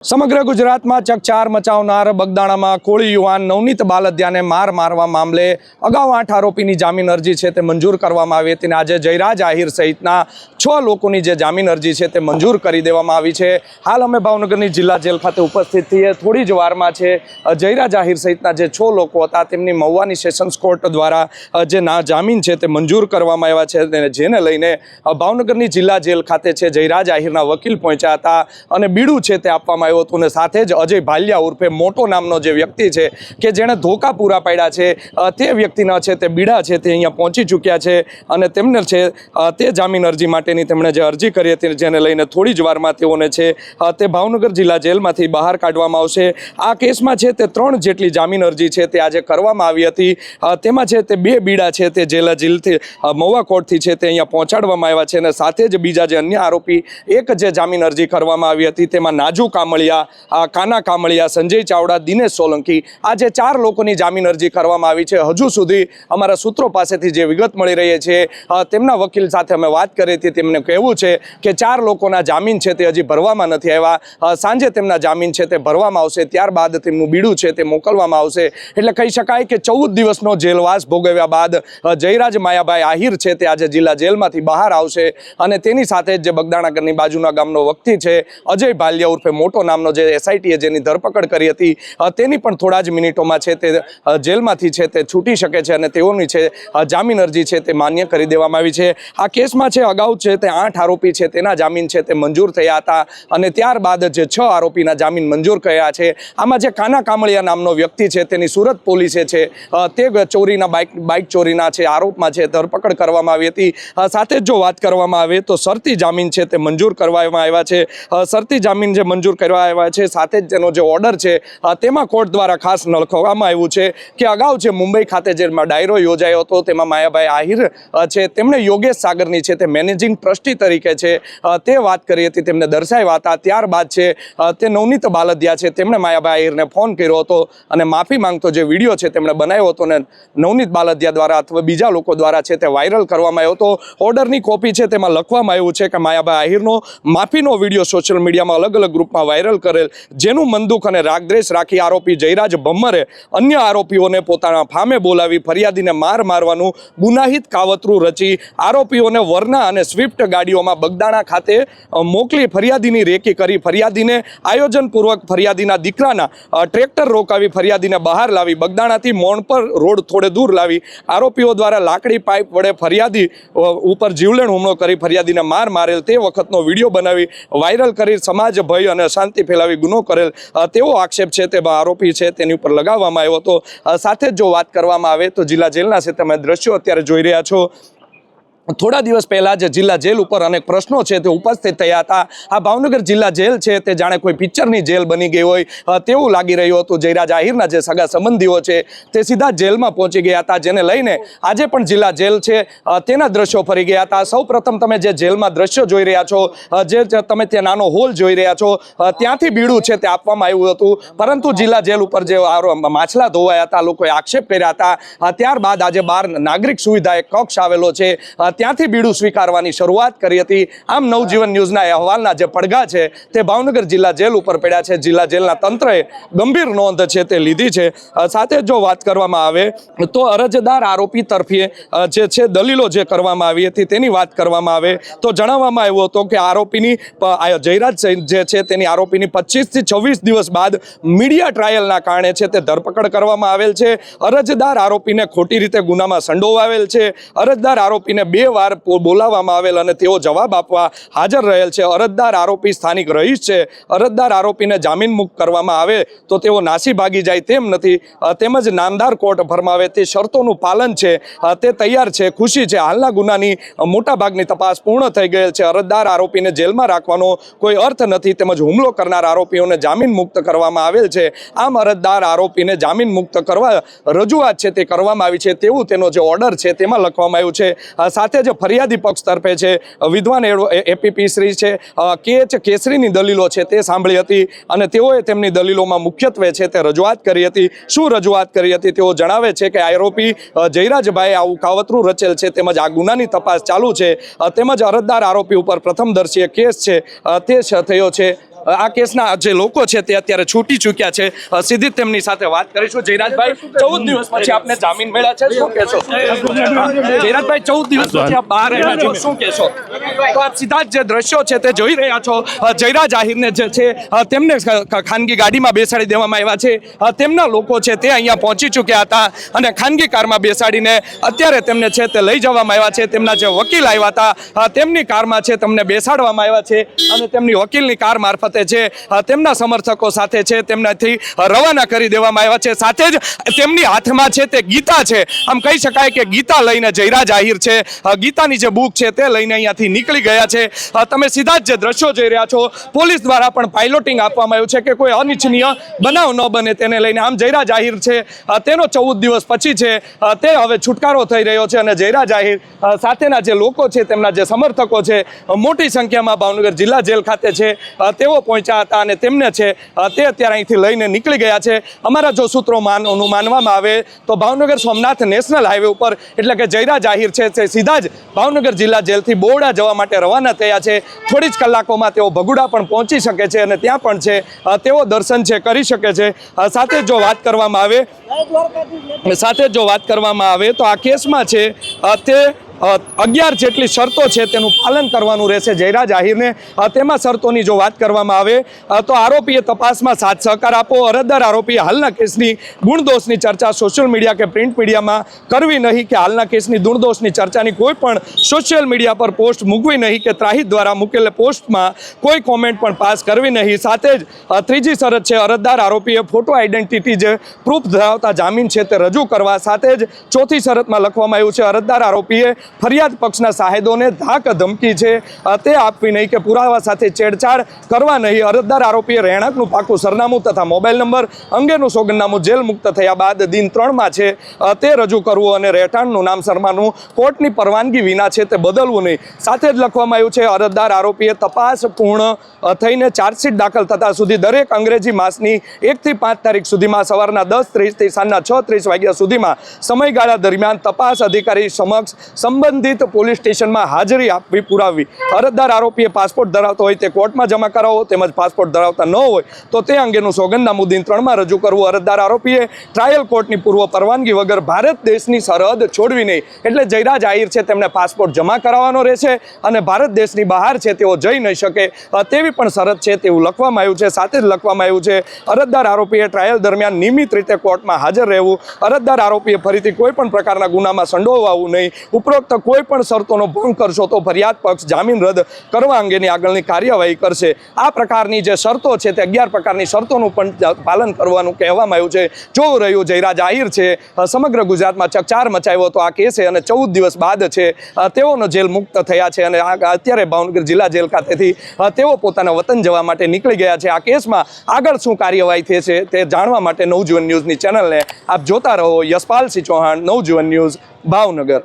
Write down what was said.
સમગ્ર ગુજરાતમાં ચકચાર મચાવનાર બગદાણામાં કોળી યુવાન નવનીત બાલદિયાને મારવા મામલે અગાઉ 8 આરોપીની જામીન અરજી છે તે મંજૂર કરવામાં આવી હતી અને આજે જયરાજ આહિર સહિતના 6 લોકોની જે જામીન અરજી છે તે મંજૂર કરી દેવામાં આવી છે। હાલ અમે ભાવનગરની જિલ્લા જેલ ખાતે ઉપસ્થિત છીએ। થોડી જ વારમાં છે જયરાજ આહિર સહિતના જે 6 લોકો હતા તેમની મહુવાની સેશન્સ કોર્ટ દ્વારા જે જામીન છે તે મંજૂર કરવામાં આવ્યા છે, જેને લઈને ભાવનગરની જિલ્લા જેલ ખાતે છે જયરાજ આહિરના વકીલ પહોંચ્યા હતા અને બીડું છે તે આપવામાં અને સાથે જ અજય ભાલિયા ઉર્ફે મોટો નામનો જે વ્યક્તિ છે કે જેણે ધોકા પૂરા પાડ્યા છે તે વ્યક્તિના છે તે બીડા છે તે અહીંયા પહોંચી ચૂક્યા છે અને તેમને છે તે જામીન અરજી માટેની તેમણે જે અરજી કરી હતી જેને લઈને થોડી જ વારમાં તેઓને છે તે ભાવનગર જિલ્લા જેલમાંથી બહાર કાઢવામાં આવશે। આ કેસમાં છે તે 3 જેટલી જામીન અરજી છે તે આજે કરવામાં આવી હતી। તેમાં છે તે 2 બીડા છે તે જેલથી મહુવા કોર્ટથી છે તે અહીંયા પહોંચાડવામાં આવ્યા છે અને સાથે જ બીજા જે અન્ય આરોપી એક જે જામીન અરજી કરવામાં આવી હતી તેમાં નાજુ કામળિયા, કાના કામળિયા, સંજય ચાવડા, દિનેશ સોલંકી, આ જે 4 લોકોની જામીન અરજી કરવામાં આવી છે। હજુ સુધી અમારા સૂત્રો પાસેથી જે વિગત મળી રહી છે તેમના વકીલ સાથે અમે વાત કરી હતી, તેમને કહેવું છે કે 4 લોકોના જામીન છે તે હજી ભરવામાં નથી આવ્યા। સાંજે તેમના જામીન છે તે ભરવામાં આવશે, ત્યારબાદ તેમનું બીડું છે તે મોકલવામાં આવશે। એટલે કહી શકાય કે 14 દિવસનો જેલવાસ ભોગવ્યા બાદ જયરાજ માયાભાઈ આહિર છે તે આજે જિલ્લા જેલમાંથી બહાર આવશે અને તેની સાથે જ જે બગદાણાની બાજુના ગામનો વ્યક્તિ છે અજય ભાલિયા ઉર્ફે મોટો નામનો જે એસઆઈટીએ જેની ધરપકડ કરી હતી તેની પણ થોડા જ મિનિટોમાં છે તે જેલમાંથી છે તે છૂટી શકે છે અને તેઓની છે જામીન અરજી છે તે માન્ય કરી દેવામાં આવી છે। આ કેસમાં છે અગાઉ છે તે 8 આરોપી છે તેના જામીન છે તે મંજૂર થયા હતા અને ત્યારબાદ જે 6 આરોપીના જામીન મંજૂર કર્યા છે। આમાં જે કાના કામળિયા નામનો વ્યક્તિ છે તેની સુરત પોલીસે છે તે ચોરીના બાઇક ચોરીના છે આરોપમાં છે ધરપકડ કરવામાં આવી હતી। સાથે જ જો વાત કરવામાં આવે તો શરતી જામીન છે તે મંજૂર કરવામાં આવ્યા છે। શરતી જામીન જે મંજૂર કરવા આવ્યા છે સાથે જ તેનો જે ઓર્ડર છે તેમાં કોર્ટ દ્વારા ખાસ લખવામાં આવ્યું છે કે અગાઉ જે મુંબઈ ખાતે જે ડાયરો યોજાયો હતો તેમાં માયાભાઈ આહિર છે તેમણે યોગેશ સાગરની છે તે મેનેજિંગ ટ્રસ્ટી તરીકે છે તે વાત કરી હતી, તેમને દર્શાવ્યા હતા। ત્યારબાદ છે તે નવનીત બાલદિયા છે તેમણે માયાભાઈ આહિરને ફોન કર્યો હતો અને માફી માંગતો જે વિડીયો છે તેમણે બનાવ્યો હતો અને નવનીત બાલદિયા દ્વારા અથવા બીજા લોકો દ્વારા છે તે વાયરલ કરવામાં આવ્યો હતો। ઓર્ડરની કોપી છે તેમાં લખવામાં આવ્યું છે કે માયાભાઈ આહિરનો માફીનો વિડીયો સોશિયલ મીડિયામાં અલગ અલગ ગ્રુપમાં વાયરલ કરેલ, જેનું મંદુક અને રાગદ્વેષ રાખી આરોપી જયરાજ ભમ્મરે અન્ય આરોપીઓને પોતાના ફામે બોલાવી ફરિયાદીને મારવાનું ગુનાહિત કાવતરું રચી આરોપીઓને વરના અને સ્વિફ્ટ ગાડીઓમાં બગદાણા ખાતે મોકલી ફરિયાદીની રેકી કરી ફરિયાદીને આયોજનપૂર્વક ફરિયાદીના દીકરાના ટ્રેક્ટર રોકાવી ફરિયાદીને બહાર લાવી બગદાણાથી મોણપર રોડ થોડે દૂર લાવી આરોપીઓ દ્વારા લાકડી પાઇપ વડે ફરિયાદી ઉપર જીવલેણ હુમલો કરી ફરિયાદીને મારેલ તે વખતનો વિડીયો બનાવી વાયરલ કરી સમાજ ભય અને શાંતિ ફેલાવી ગુનો કરેલ તેવો આક્ષેપ છે તે આરોપી છે તેની ઉપર લગાવવામાં આવ્યો હતો। સાથે જ જો વાત કરવામાં આવે તો જિલ્લા જેલના છે તમે દ્રશ્યો અત્યારે જોઈ રહ્યા છો। થોડા દિવસ પહેલા જ જિલ્લા જેલ ઉપર અનેક પ્રશ્નો છે તે ઉપસ્થિત થયા હતા। આ ભાવનગર જિલ્લા જેલ છે તે જાણે કોઈ પિક્ચરની જેલ બની ગઈ હોય તેવું લાગી રહ્યું હતું। જયરાજ આહિરના જે સગા સંબંધીઓ છે તે સીધા જેલમાં પહોંચી ગયા હતા, જેને લઈને આજે પણ જિલ્લા જેલ છે તેના દ્રશ્યો ફરી ગયા હતા। સૌ પ્રથમ તમે જે જેલમાં દ્રશ્યો જોઈ રહ્યા છો, જે તમે ત્યાં નાનો હોલ જોઈ રહ્યા છો, ત્યાંથી બીડું છે તે આપવામાં આવ્યું હતું, પરંતુ જિલ્લા જેલ ઉપર જે માછલા ધોવાયા હતા લોકોએ આક્ષેપ કર્યા હતા, ત્યારબાદ આજે બહાર નાગરિક સુવિધા એક કક્ષ આવેલો છે ત્યાંથી બીડું સ્વીકારવાની શરૂઆત કરી હતી। આમ નવજીવન ન્યૂઝના અહેવાલના જે પડઘા છે તે ભાવનગર જિલ્લા જેલ ઉપર પડ્યા છે। જિલ્લા જેલના તંત્રએ ગંભીર નોંધ છે તે લીધી છે। સાથે જો વાત કરવામાં આવે તો અરજદાર આરોપી તરફી જે છે દલીલો જે કરવામાં આવી હતી તેની વાત કરવામાં આવે તો જણાવવામાં આવ્યું હતું કે આરોપીની જયરાજ જે છે તેની આરોપીની 25 થી 26 દિવસ બાદ મીડિયા ટ્રાયલના કારણે છે તે ધરપકડ કરવામાં આવેલ છે। અરજદાર આરોપીને ખોટી રીતે ગુનામાં સંડોવાવેલ છે। અરજદાર આરોપીને 2 વાર બોલાવવામાં આવેલ અને તેઓ જવાબ આપવા હાજર રહેલ છે। અરજદાર આરોપી સ્થાનિક રહીશ છે। અરજદાર આરોપીને જામીન મુક્ત કરવામાં આવે તો તેઓ નાસી ભાગી જાય તેમ નથી, તેમજ નામદાર કોર્ટ ફરમાવે તે શરતોનું પાલન છે તે તૈયાર છે, ખુશી છે। હાલના ગુનાની મોટાભાગની તપાસ પૂર્ણ થઈ ગયેલ છે। અરજદાર આરોપીને જેલમાં રાખવાનો કોઈ અર્થ નથી, તેમજ હુમલો કરનાર આરોપીઓને જામીન મુક્ત કરવામાં આવેલ છે। આમ અરજદાર આરોપીને જામીન મુક્ત કરવા રજૂઆત છે તે કરવામાં આવી છે તેવું તેનો જે ઓર્ડર છે તેમાં લખવામાં આવ્યું છે। સાથે જ ફરિયાદી પક્ષ તરફે છે વિદ્વાન એપીપી શ્રી છે કે કેસરીની દલીલો છે તે સાંભળી હતી અને તેઓએ તેમની દલીલોમાં મુખ્યત્વે છે તે રજૂઆત કરી હતી। શું રજૂઆત કરી હતી તેઓ જણાવે છે કે આરોપી જયરાજભાઈ આવું કાવતરું રચેલ છે, તેમજ આ ગુનાની તપાસ ચાલુ છે, તેમજ અરજદાર આરોપી ઉપર પ્રથમદર્શીય કેસ છે તે થયો છે આ કેસના જે લોકો છે તે અત્યારે છૂટી ચૂક્યા છે, સીધી જ તેમની સાથે વાત કરીશું. જયરાજભાઈ, 14 દિવસ પછી આપને જામીન મળ્યા છે, શું કહેશો? જયરાજભાઈ, 14 દિવસ પછી આપ બહાર આવ્યા છો, શું કહેશો? તો આપ સીધા જ જે દ્રશ્યો છે તે જોઈ રહ્યા છો. જયરાજ આહિરને જે છે તેમને ખાનગી ગાડીમાં બેસાડી દેવામાં આવ્યા છે. તેમના લોકો છે તે અહીંયા પહોંચી ચૂક્યા હતા અને ખાનગી કારમાં બેસાડીને અત્યારે તેમને છે તે લઈ જવામાં આવ્યા છે. તેમના જે વકીલ આવ્યા હતા તેમની કારમાં છે તેમને બેસાડવામાં આવ્યા છે અને તેમની વકીલની કાર મારફતે છે તેમના સમર્થકો સાથે છે તેમનાથી રવાના કરી દેવામાં આવ્યા છે. સાથે જ તેમની હાથમાં છે તે ગીતા છે. આમ કહી શકાય કે ગીતા લઈને જયરાજ આહિર છે ગીતાની જે બુક છે તે લઈને અહીંયાથી નીકળી ગયા છે. તમે સીધા જ જે દ્રશ્યો જોઈ રહ્યા છો, પોલીસ દ્વારા પણ પાયલોટિંગ આપવામાં આવ્યું છે કે કોઈ અનિચ્છનીય બનાવ ન બને તેને લઈને. આમ જયરાજ આહિર છે તેનો 14 દિવસ પછી છે તે હવે છુટકારો થઈ રહ્યો છે અને જયરાજ આહિર સાથેના જે લોકો છે તેમના જે સમર્થકો છે મોટી સંખ્યામાં ભાવનગર જિલ્લા જેલ ખાતે છે તેઓ પહોંચ્યા હતા અને તેમને છે તે અત્યારે અહીંથી લઈને નીકળી ગયા છે. અમારા જો સૂત્રો માનવામાં આવે તો ભાવનગર સોમનાથ નેશનલ હાઈવે ઉપર એટલે કે જયરાજ આહિર છે તે સીધા જ ભાવનગર જિલ્લા જેલથી બોરડા જવા માટે રવાના થયા છે. થોડી જ કલાકોમાં તેઓ ભગુડા પણ પહોંચી શકે છે અને ત્યાં પણ છે તેઓ દર્શન છે કરી શકે છે. સાથે જો વાત કરવામાં આવે તો આ કેસમાં છે તે 11 જેટલી શરતો છે તેનું પાલન કરવાનું રહેશે જયરાજ આહિરને. તેમાં શરતોની જો વાત કરવામાં આવે તો આરોપીએ તપાસમાં સાથ સહકાર આપવો, અરજદાર આરોપીએ હાલના કેસની ગુણદોષની ચર્ચા સોશિયલ મીડિયા કે પ્રિન્ટ મીડિયામાં કરવી નહીં, કે હાલના કેસની ગુણદોષની ચર્ચાની કોઈ પણ સોશિયલ મીડિયા પર પોસ્ટ મૂકવી નહીં, કે ત્રાહિત દ્વારા મૂકેલ પોસ્ટમાં કોઈ કોમેન્ટ પણ પાસ કરવી નહીં. સાથે જ ત્રીજી શરત છે અરજદાર આરોપીએ ફોટો આઈડેન્ટિટી જે પ્રૂફ ધરાવતા જામીન છે તે રજૂ કરવા. સાથે જ ચોથી શરતમાં લખવામાં આવ્યું છે અરજદાર આરોપીએ ફરિયાદ પક્ષના સાહેદોને ધાક ધમકી છે તે આપવી નહીં, કે પુરાવા સાથે છેડછાડ કરવા નહીં. અરજદાર આરોપીએ રહેણાંકનું પાકું સરનામું તથા મોબાઈલ નંબર અંગેનું સોગંદનામું જેલ મુક્ત થયા બાદ દિન 3માં છે તે રજૂ કરવું અને રહેઠાણનું નામ સરનામું કોર્ટની પરવાનગી વિના છે તે બદલવું નહીં. સાથે જ લખવામાં આવ્યું છે અરજદાર આરોપીએ તપાસ પૂર્ણ થઈને ચાર્જશીટ દાખલ થતા સુધી દરેક અંગ્રેજી માસની 1 થી 5 તારીખ સુધીમાં સવારના 10:30 થી સાંજના 6:30 વાગ્યા સુધીમાં સમયગાળા દરમિયાન તપાસ અધિકારી સમક્ષ સંબંધિત પોલીસ સ્ટેશનમાં હાજરી આપવી પુરાવી. અરજદાર આરોપીએ પાસપોર્ટ ધરાવતો હોય તે કોર્ટમાં જમા કરાવવો, તેમજ પાસપોર્ટ ધરાવતા ન હોય તો તે અંગેનું સોગંદનામું દિન 3માં રજૂ કરવું. અરજદાર આરોપીએ ટ્રાયલ કોર્ટની પૂર્વ પરવાનગી વગર ભારત દેશની સરહદ છોડવી નહીં. એટલે જયરાજ આહિર છે તેમને પાસપોર્ટ જમા કરાવવાનો રહેશે અને ભારત દેશની બહાર છે તેઓ જઈ નહીં શકે તેવી પણ શરત છે તેવું લખવામાં આવ્યું છે. સાથે જ લખવામાં આવ્યું છે અરજદાર આરોપીએ ટ્રાયલ દરમિયાન નિયમિત રીતે કોર્ટમાં હાજર રહેવું. અરજદાર આરોપીએ ફરીથી કોઈ પણ પ્રકારના ગુનામાં સંડોવાવું નહીં. ઉપરોક્ત કોઈ પણ શરતોનો ભંગ કરશો તો ફરિયાદ પક્ષ જામીન રદ કરવા અંગેની આગળની કાર્યવાહી કરશે. આ પ્રકારની જે શરતો છે તે 11 પ્રકારની શરતોનું પણ પાલન કરવાનું કહેવામાં આવ્યું છે. જોવું રહ્યું જયરાજ આહિર છે સમગ્ર ગુજરાતમાં ચકચાર મચાવ્યો હતો આ કેસે અને 14 દિવસ બાદ છે તેઓનો જેલ મુક્ત થયા છે અને અત્યારે ભાવનગર જિલ્લા જેલ ખાતેથી તેઓ પોતાના વતન જવા માટે નીકળી ગયા છે. આ કેસમાં આગળ શું કાર્યવાહી થશે તે જાણવા માટે નવજીવન ન્યૂઝની ચેનલને આપ જોતા રહો. યશપાલસિંહ ચૌહાણ, નવજીવન ન્યૂઝ, ભાવનગર.